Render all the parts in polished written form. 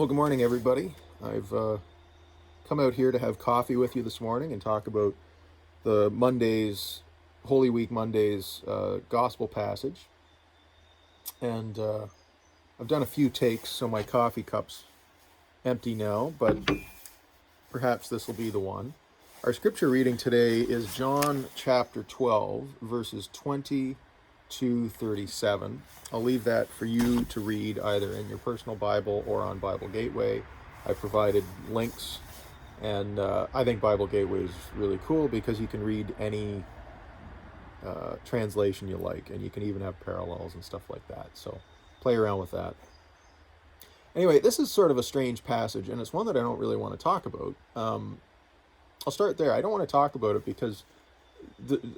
Well, good morning, everybody. I've come out here to have coffee with you this morning and talk about the Holy Week Monday's gospel passage. And I've done a few takes, so my coffee cup's empty now, but perhaps this will be the one. Our scripture reading today is John chapter 12, verses 20 to 37. I'll leave that for you to read either in your personal Bible or on Bible Gateway. I provided links, and I think Bible Gateway is really cool because you can read any translation you like, and you can even have parallels and stuff like that. So play around with that. Anyway, this is sort of a strange passage, and it's one that I don't really want to talk about. I'll start there. I don't want to talk about it because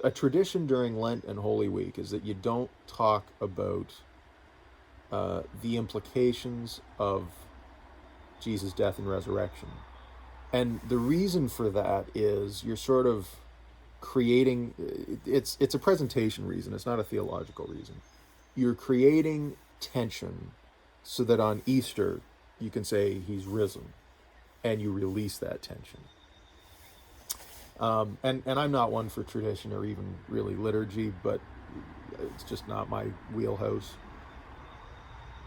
a tradition during Lent and Holy Week is that you don't talk about the implications of Jesus' death and resurrection. And the reason for that is you're sort of creating, it's a presentation reason, it's not a theological reason. You're creating tension so that on Easter you can say he's risen, and you release that tension. And I'm not one for tradition or even really liturgy, but it's just not my wheelhouse.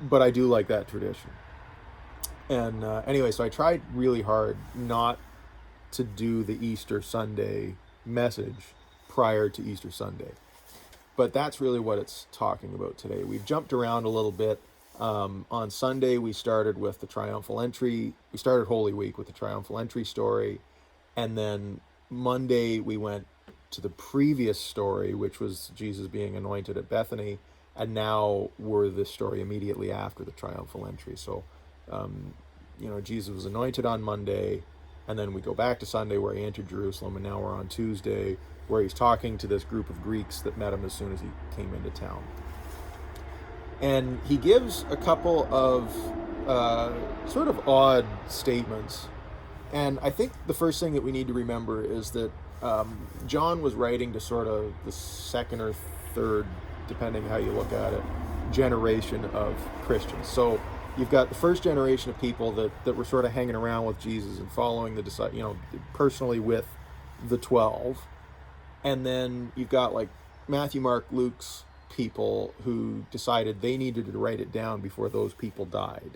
But I do like that tradition. And anyway, so I tried really hard not to do the Easter Sunday message prior to Easter Sunday. But that's really what it's talking about today. We've jumped around a little bit. On Sunday, we started with the triumphal entry. We started Holy Week with the triumphal entry story. And then Monday, we went to the previous story, which was Jesus being anointed at Bethany. And now we're the story immediately after the triumphal entry. So, Jesus was anointed on Monday, and then we go back to Sunday where he entered Jerusalem, and now we're on Tuesday where he's talking to this group of Greeks that met him as soon as he came into town. And he gives a couple of sort of odd statements. And I think the first thing that we need to remember is that John was writing to sort of the second or third, depending how you look at it, generation of Christians. So you've got the first generation of people that were sort of hanging around with Jesus and following the disciples, personally with the 12. And then you've got like Matthew, Mark, Luke's people who decided they needed to write it down before those people died,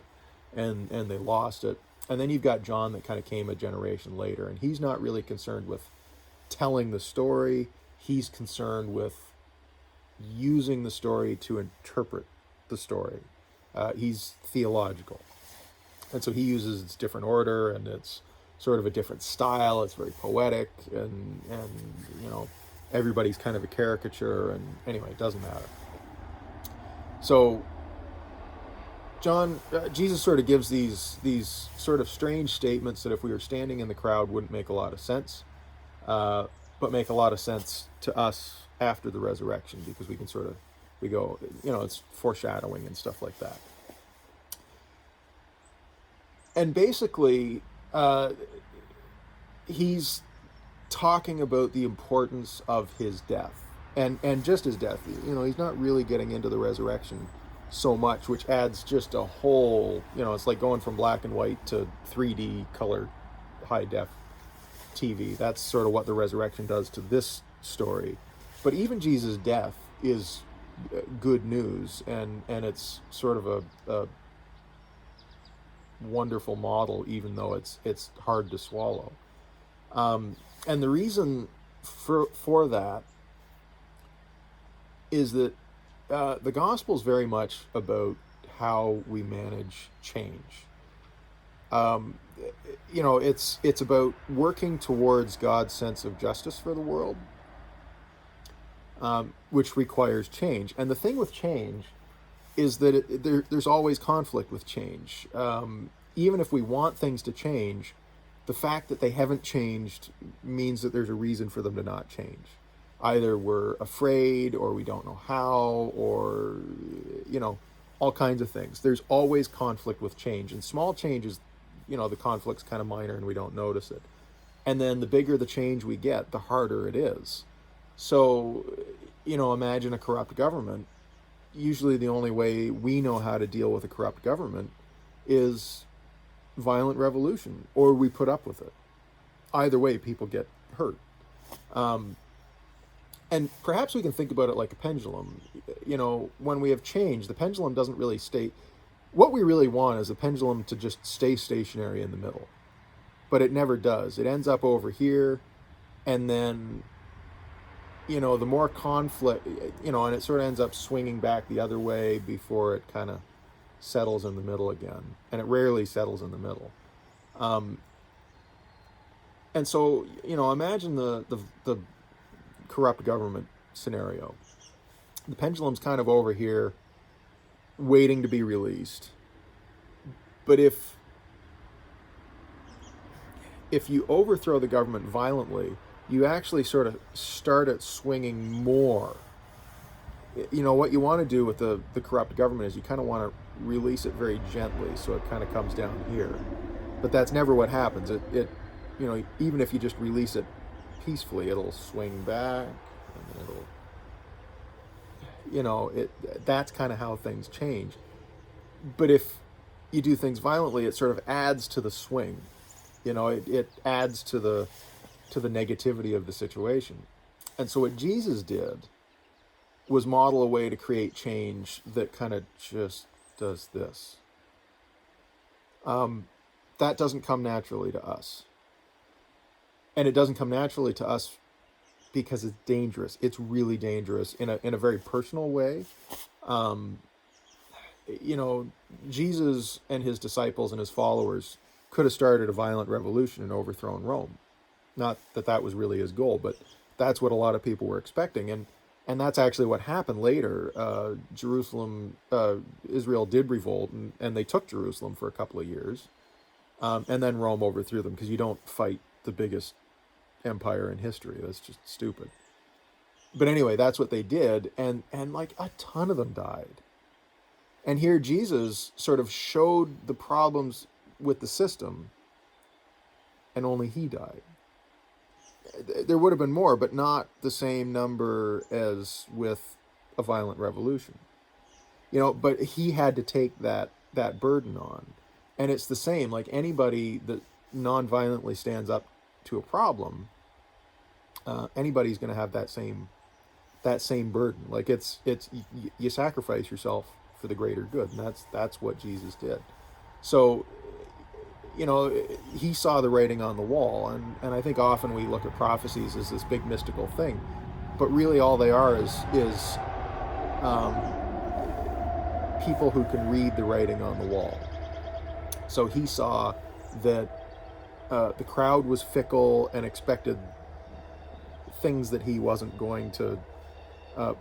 and they lost it. And then you've got John that kind of came a generation later, and he's not really concerned with telling the story. He's concerned with using the story to interpret the story. He's theological. And so he uses its different order, and it's sort of a different style. It's very poetic, and everybody's kind of a caricature, and anyway, it doesn't matter. So Jesus sort of gives these sort of strange statements that if we were standing in the crowd wouldn't make a lot of sense, but make a lot of sense to us after the resurrection, because we go, it's foreshadowing and stuff like that. And basically, he's talking about the importance of his death and just his death. He's not really getting into the resurrection so much, which adds just a whole, it's like going from black and white to 3D color high def TV. That's sort of what the resurrection does to this story. But even Jesus' death is good news, and it's sort of a wonderful model, even though it's hard to swallow. And the reason for that is that the gospel is very much about how we manage change. It's about working towards God's sense of justice for the world, which requires change. And the thing with change is that there's always conflict with change. Even if we want things to change, the fact that they haven't changed means that there's a reason for them to not change. Either we're afraid, or we don't know how, or, all kinds of things. There's always conflict with change. And small changes, the conflict's kind of minor and we don't notice it. And then the bigger the change we get, the harder it is. So, imagine a corrupt government. Usually the only way we know how to deal with a corrupt government is violent revolution, or we put up with it. Either way, people get hurt. And perhaps we can think about it like a pendulum. When we have change, the pendulum doesn't really stay. What we really want is a pendulum to just stay stationary in the middle. But it never does. It ends up over here, and then, the more conflict, and it sort of ends up swinging back the other way before it kind of settles in the middle again. And it rarely settles in the middle. And so, imagine the corrupt government scenario. The pendulum's kind of over here, waiting to be released. But if you overthrow the government violently, you actually sort of start it swinging more. What you want to do with the corrupt government is you kind of want to release it very gently, so it kind of comes down here. But that's never what happens. It even if you just release it peacefully, it'll swing back, and that's kind of how things change. But if you do things violently, it sort of adds to the swing. It adds to the negativity of the situation. And so what Jesus did was model a way to create change that kind of just does this. That doesn't come naturally to us. And it doesn't come naturally to us because it's dangerous. It's really dangerous in a very personal way. Jesus and his disciples and his followers could have started a violent revolution and overthrown Rome. Not that that was really his goal, but that's what a lot of people were expecting. And that's actually what happened later. Israel did revolt, and they took Jerusalem for a couple of years. And then Rome overthrew them, because you don't fight the biggest empire in history. That's just stupid. But anyway, that's what they did, and like a ton of them died. And here Jesus sort of showed the problems with the system, and only he died. There would have been more, but not the same number as with a violent revolution. But he had to take that burden on. And it's the same, like anybody that non-violently stands up to a problem, anybody's going to have that same burden. Like it's you sacrifice yourself for the greater good, and that's what Jesus did. So, he saw the writing on the wall, and I think often we look at prophecies as this big mystical thing, but really all they are is people who can read the writing on the wall. So he saw that the crowd was fickle and expected things that he wasn't going to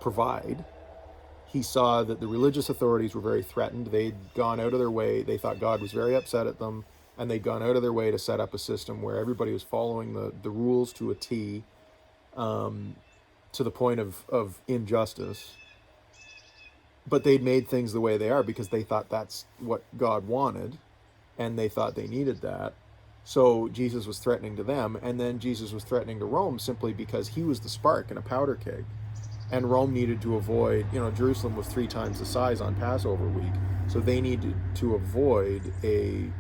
provide. He saw that the religious authorities were very threatened. They'd gone out of their way. They thought God was very upset at them, and they'd gone out of their way to set up a system where everybody was following the rules to a T, to the point of injustice. But they'd made things the way they are because they thought that's what God wanted, and they thought they needed that. So Jesus was threatening to them, and then Jesus was threatening to Rome simply because he was the spark in a powder keg. And Rome needed to avoid, Jerusalem was 3 times the size on Passover week, so they needed to avoid an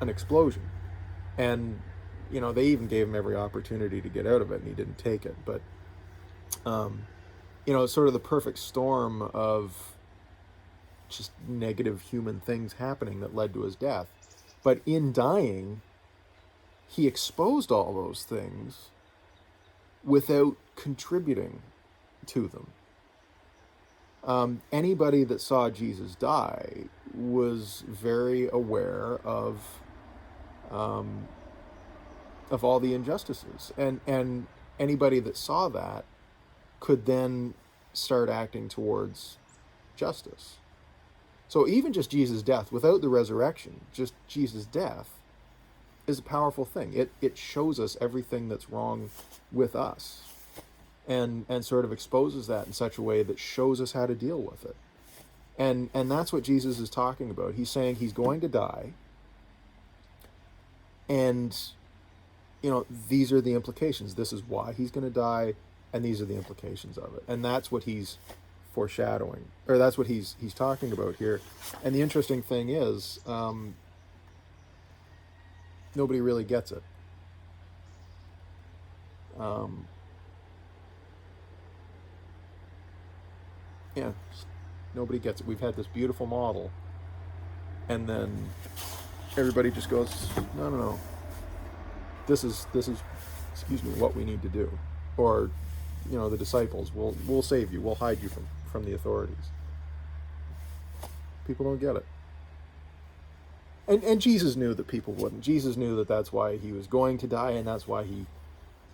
explosion. And, they even gave him every opportunity to get out of it, and he didn't take it. But, it's sort of the perfect storm of just negative human things happening that led to his death. But in dying, he exposed all those things without contributing to them. Anybody that saw Jesus die was very aware of all the injustices, and anybody that saw that could then start acting towards justice. So even just Jesus' death, without the resurrection, just Jesus' death is a powerful thing. It shows us everything that's wrong with us, and sort of exposes that in such a way that shows us how to deal with it. And that's what Jesus is talking about. He's saying he's going to die, and these are the implications. This is why he's going to die, and these are the implications of it. And that's what he's foreshadowing, or that's what he's talking about here. And the interesting thing is, Nobody really gets it. Yeah, nobody gets it. We've had this beautiful model, and then everybody just goes, no, no, no. This is, excuse me, what we need to do. Or, the disciples, we'll save you. We'll hide you from the authorities. People don't get it. And Jesus knew that people wouldn't. Jesus knew that that's why he was going to die, and that's why he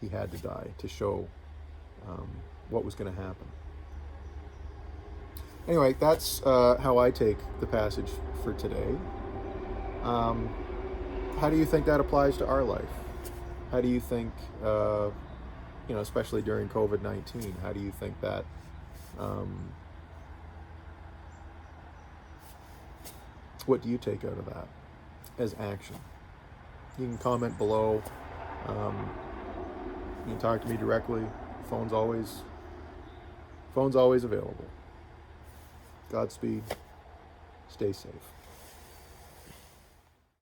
had to die, to show what was going to happen. Anyway, that's how I take the passage for today. How do you think that applies to our life? How do you think, especially during COVID-19, how do you think that what do you take out of that as action? You can comment below. You can talk to me directly. Phone's always available. Godspeed. Stay safe.